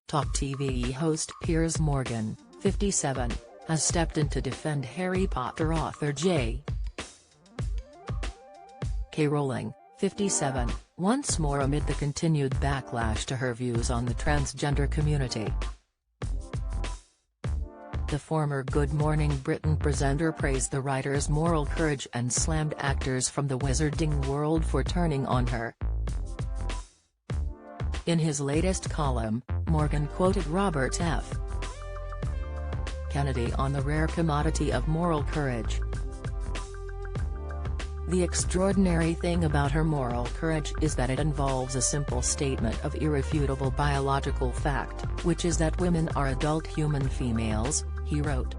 Talk TV host Piers Morgan, 57, has stepped in to defend Harry Potter author J.K. Rowling, 57, once more amid the continued backlash to her views on the transgender community. The former Good Morning Britain presenter praised the writer's moral courage and slammed actors from the wizarding world for turning on her. In his latest column, Morgan quoted Robert F. Kennedy on the rare commodity of moral courage. "The extraordinary thing about her moral courage is that it involves a simple statement of irrefutable biological fact, which is that women are adult human females," he wrote.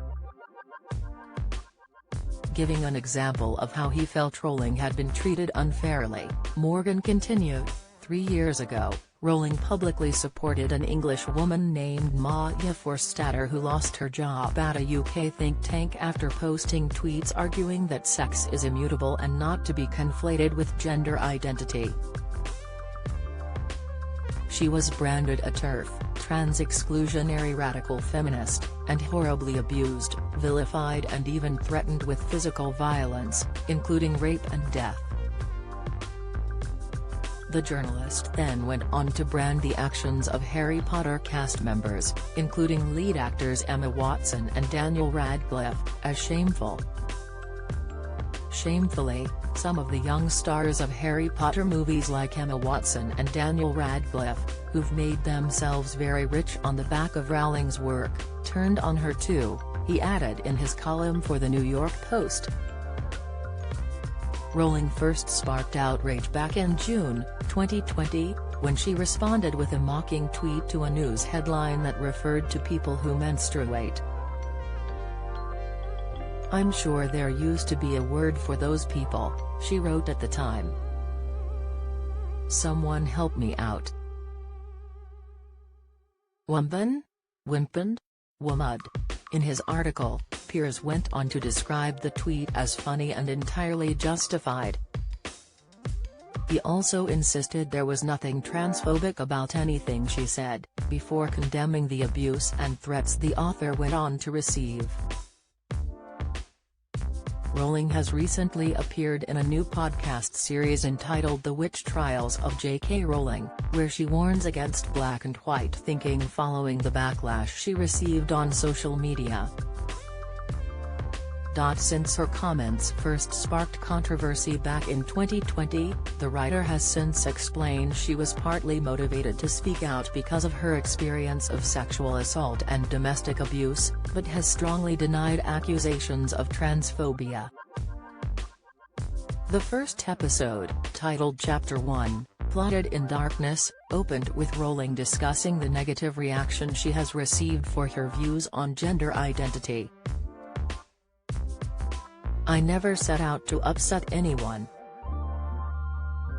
Giving an example of how he felt Rowling had been treated unfairly, Morgan continued, 3 years ago, Rowling publicly supported an English woman named Maya Forstater who lost her job at a UK think tank after posting tweets arguing that sex is immutable and not to be conflated with gender identity. She was branded a TERF, trans-exclusionary radical feminist, and horribly abused, vilified and even threatened with physical violence, including rape and death. The journalist then went on to brand the actions of Harry Potter cast members, including lead actors Emma Watson and Daniel Radcliffe, as shameful. Shamefully, some of the young stars of Harry Potter movies like Emma Watson and Daniel Radcliffe, who've made themselves very rich on the back of Rowling's work, turned on her too, he added in his column for the New York Post. Rowling first sparked outrage back in June 2020, when she responded with a mocking tweet to a news headline that referred to people who menstruate. "I'm sure there used to be a word for those people," she wrote at the time. "Someone help me out. Wumban? Wimpend? Wumud." In his article, Piers went on to describe the tweet as funny and entirely justified. He also insisted there was nothing transphobic about anything she said, before condemning the abuse and threats the author went on to receive. Rowling has recently appeared in a new podcast series entitled The Witch Trials of JK Rowling, where she warns against black and white thinking following the backlash she received on social media. Since her comments first sparked controversy back in 2020, the writer has since explained she was partly motivated to speak out because of her experience of sexual assault and domestic abuse, but has strongly denied accusations of transphobia. The first episode, titled Chapter 1, Plotted in Darkness, opened with Rowling discussing the negative reaction she has received for her views on gender identity. "I never set out to upset anyone.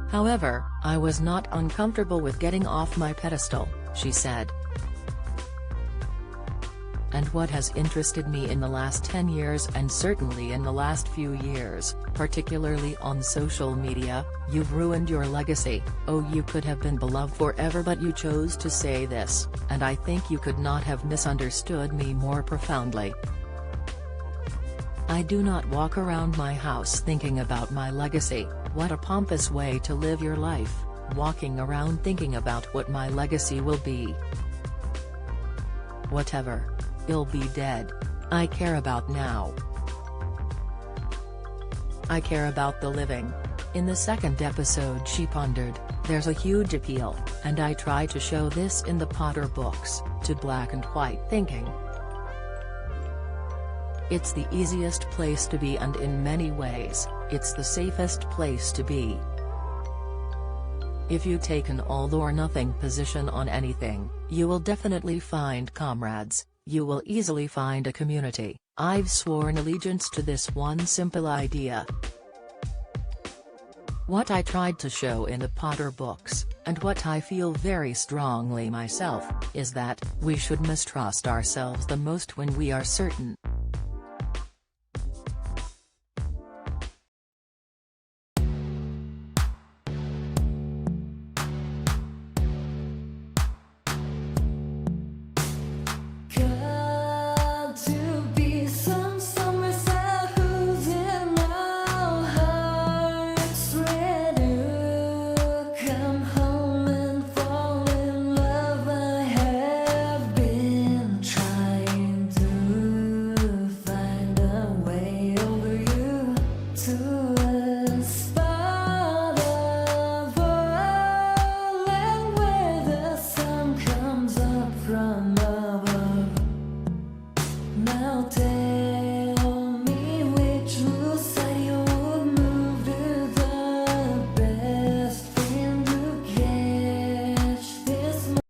However, I was not uncomfortable with getting off my pedestal," she said. "And what has interested me in the last 10 years and certainly in the last few years, particularly on social media, you've ruined your legacy. Oh, you could have been beloved forever but you chose to say this, and I think you could not have misunderstood me more profoundly. I do not walk around my house thinking about my legacy. What a pompous way to live your life, walking around thinking about what my legacy will be. Whatever. You'll be dead. I care about now. I care about the living." In the second episode she pondered, "There's a huge appeal, and I try to show this in the Potter books, to black and white thinking. It's the easiest place to be and in many ways, it's the safest place to be. If you take an all-or-nothing position on anything, you will definitely find comrades, you will easily find a community. I've sworn allegiance to this one simple idea. What I tried to show in the Potter books, and what I feel very strongly myself, is that we should mistrust ourselves the most when we are certain remember.